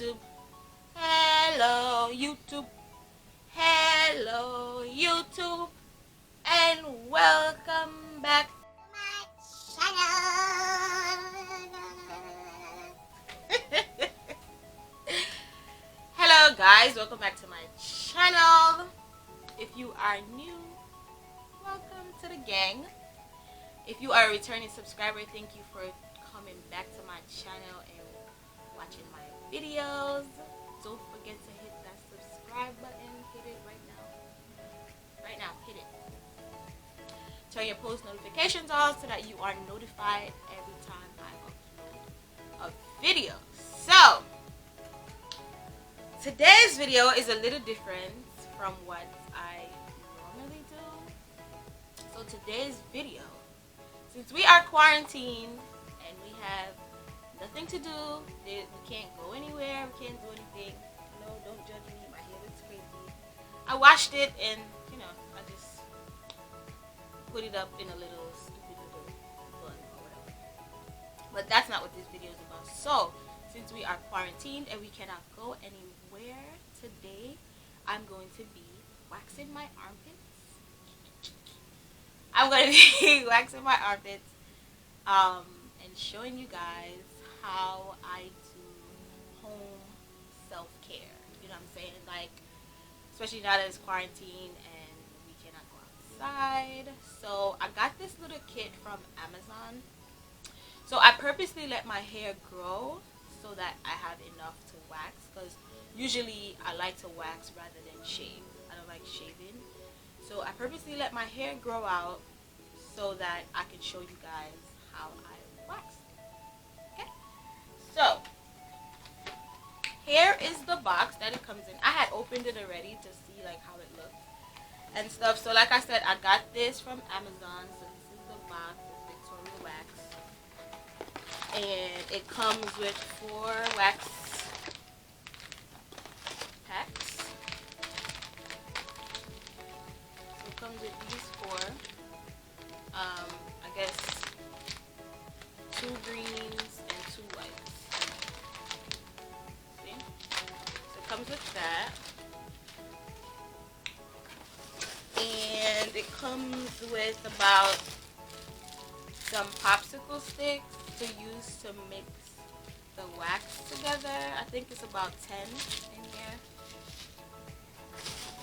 YouTube. Hello YouTube. Hello YouTube. And welcome back to my channel. Hello guys, welcome back to my channel. If you are new, welcome to the gang. If you are a returning subscriber, thank you for coming back to my channel and watching my videos. Don't forget to hit that subscribe button. Hit it right now. Right now, hit it. Turn your post notifications on so that you are notified every time I upload a video. So, today's video is a little different from what I normally do. So today's video, since we are quarantined and we have nothing to do, we can't go anywhere, we can't do anything. No, don't judge me, my hair looks crazy. I washed it and, I just put it up in a little stupid little bun or whatever. But that's not what this video is about. So, since we are quarantined and we cannot go anywhere today, I'm going to be waxing my armpits. I'm going to be waxing my armpits and showing you guys how I do home self-care. You know what I'm saying? Like, especially now that it's quarantine and we cannot go outside. So I got this little kit from Amazon. So I purposely let my hair grow so that I have enough to wax, because usually I like to wax rather than shave. I don't like shaving. So I purposely let my hair grow out so that I can show you guys how I wax. Okay? So, here is the box that it comes in. I had opened it already to see like how it looks and stuff. So like I said, I got this from Amazon. So this is the box. It's Victoria Wax. And it comes with 4 wax packs. So it comes with these 4. I guess 2 greens and 2 whites. See? So it comes with that. And it comes with about some popsicle sticks to use to mix the wax together. I think it's about 10 in here.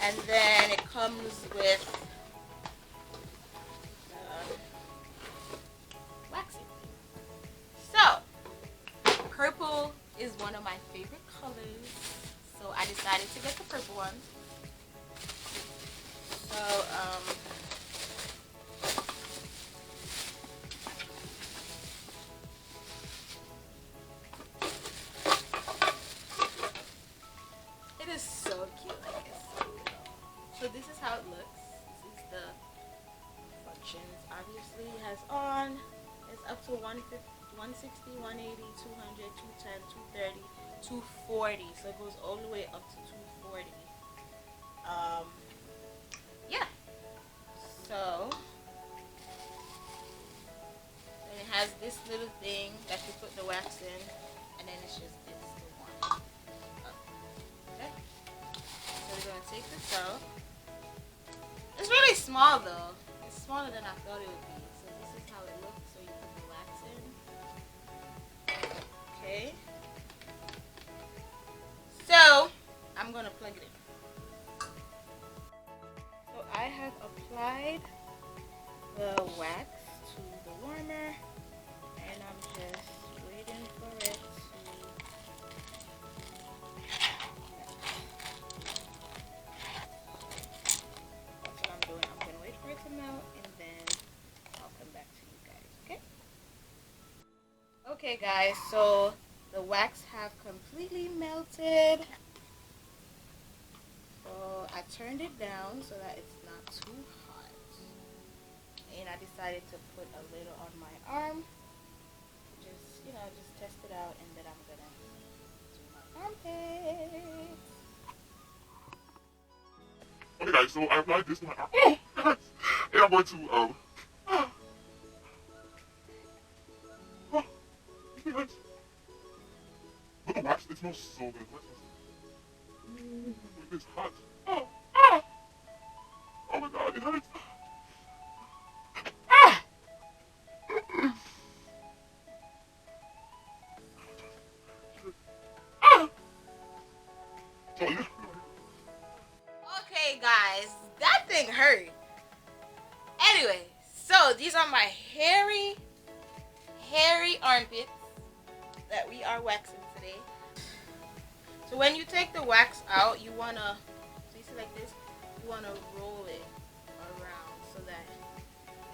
And then it comes with waxing. So, purple is one of my favorite colors, so I decided to get the purple one. So, it is so cute, like it's so little. So this is how it looks. This is the functions. Obviously it has on. It's up to 150, 160, 180, 200, 210, 230, 240. So it goes all the way up to 240. Yeah. So and it has this little thing that you put the wax in, and then it's just this one. Okay. So we're gonna take this out. It's really small though. It's smaller than I thought it would be. So this is how it looks. So you put the wax in. Okay. So I'm gonna plug it in. So I have applied the wax to the warmer, and I'm just waiting for it to. That's what I'm doing. I'm gonna wait for it to melt, and then I'll come back to you guys. Okay? Okay, guys. So the wax have completely melted. So I turned it down so that it's not too hot, and I decided to put a little on my arm, just test it out, and then I'm gonna do my armpits. Okay guys, so I applied this to my arm. Oh, it hurts. And I'm going to it hurts. But the wax, it It smells so good. It's hot. Oh my god, it hurts. Okay, guys, that thing hurt. Anyway, so these are my hairy armpits that we are waxing today. So when you take the wax out, you wanna, so you see like this, you wanna roll it around so that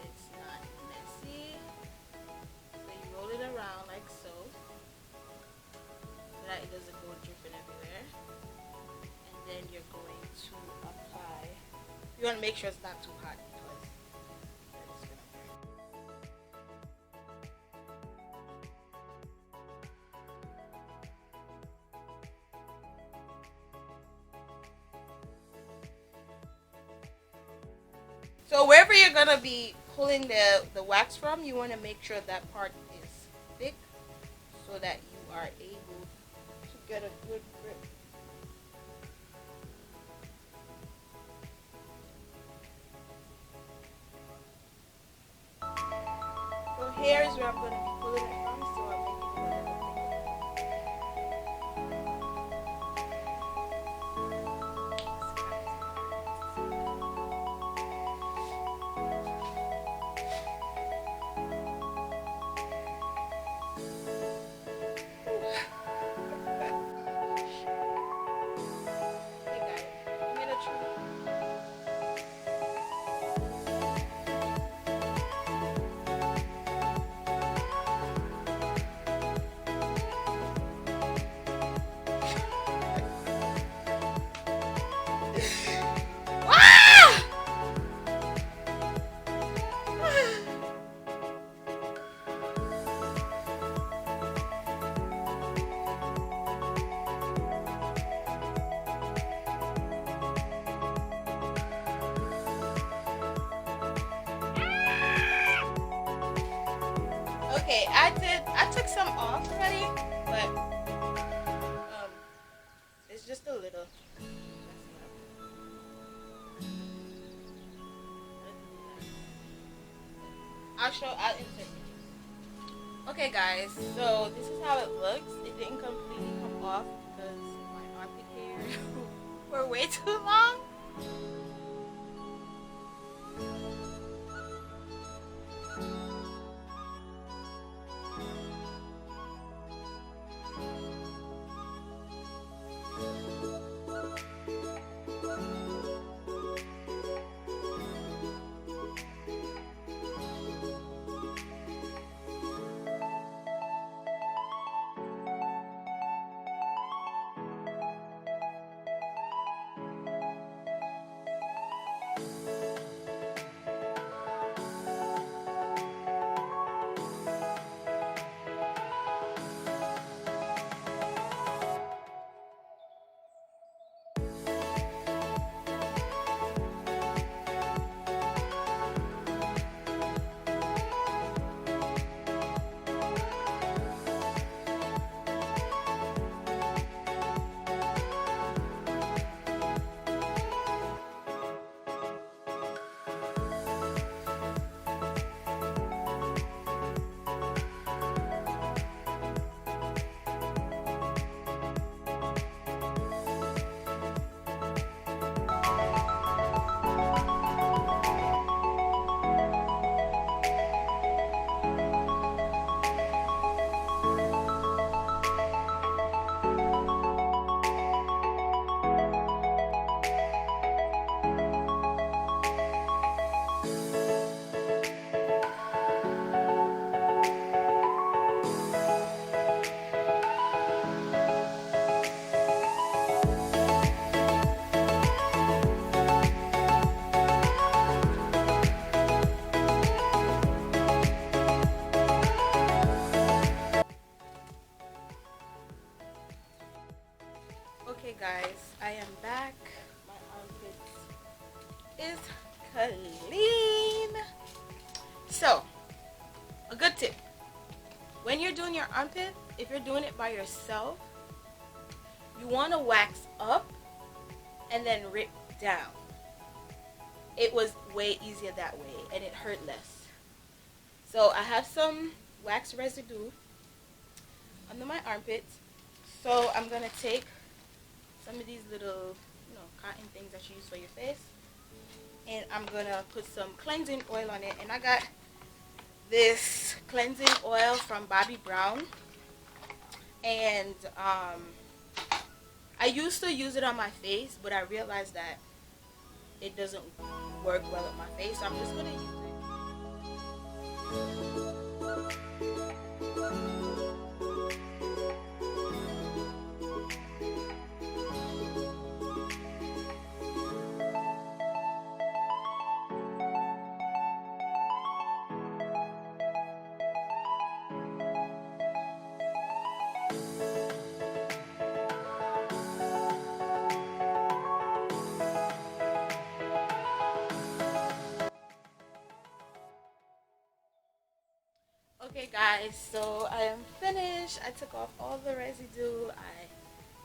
it's not messy. So you roll it around like so that it doesn't go dripping everywhere. And then you're going to apply. You want to make sure it's not too hot because it's gonna burn. So wherever you're gonna be pulling the wax from, you want to make sure that part is thick so that you are able to get a good grip. So here is where I'm going to be pulling it from, so I'll make it a little thicker. Okay guys, give me the truth. Okay, I took some off already, but it's just a little messing up. I'll insert pictures. Okay guys, so this is how it looks. It didn't completely come off because my armpit hair were way too long. Okay guys, I am back. My armpits is clean. So, a good tip. When you're doing your armpit, if you're doing it by yourself, you want to wax up and then rip down. It was way easier that way and it hurt less. So I have some wax residue under my armpits. So I'm going to take some of these little, cotton things that you use for your face. And I'm going to put some cleansing oil on it. And I got this cleansing oil from Bobbi Brown. And I used to use it on my face, but I realized that it doesn't work well on my face. So I'm just going to use it. Okay guys, so I am finished. I took off all the residue.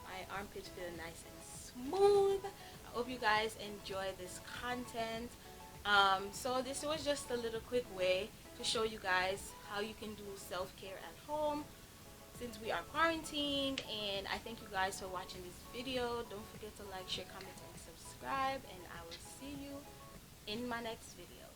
My armpits feel nice and smooth. I hope you guys enjoy this content. So this was just a little quick way to show you guys how you can do self-care at home since we are quarantined. And I thank you guys for watching this video. Don't forget to like, share, comment, and subscribe. And I will see you in my next video.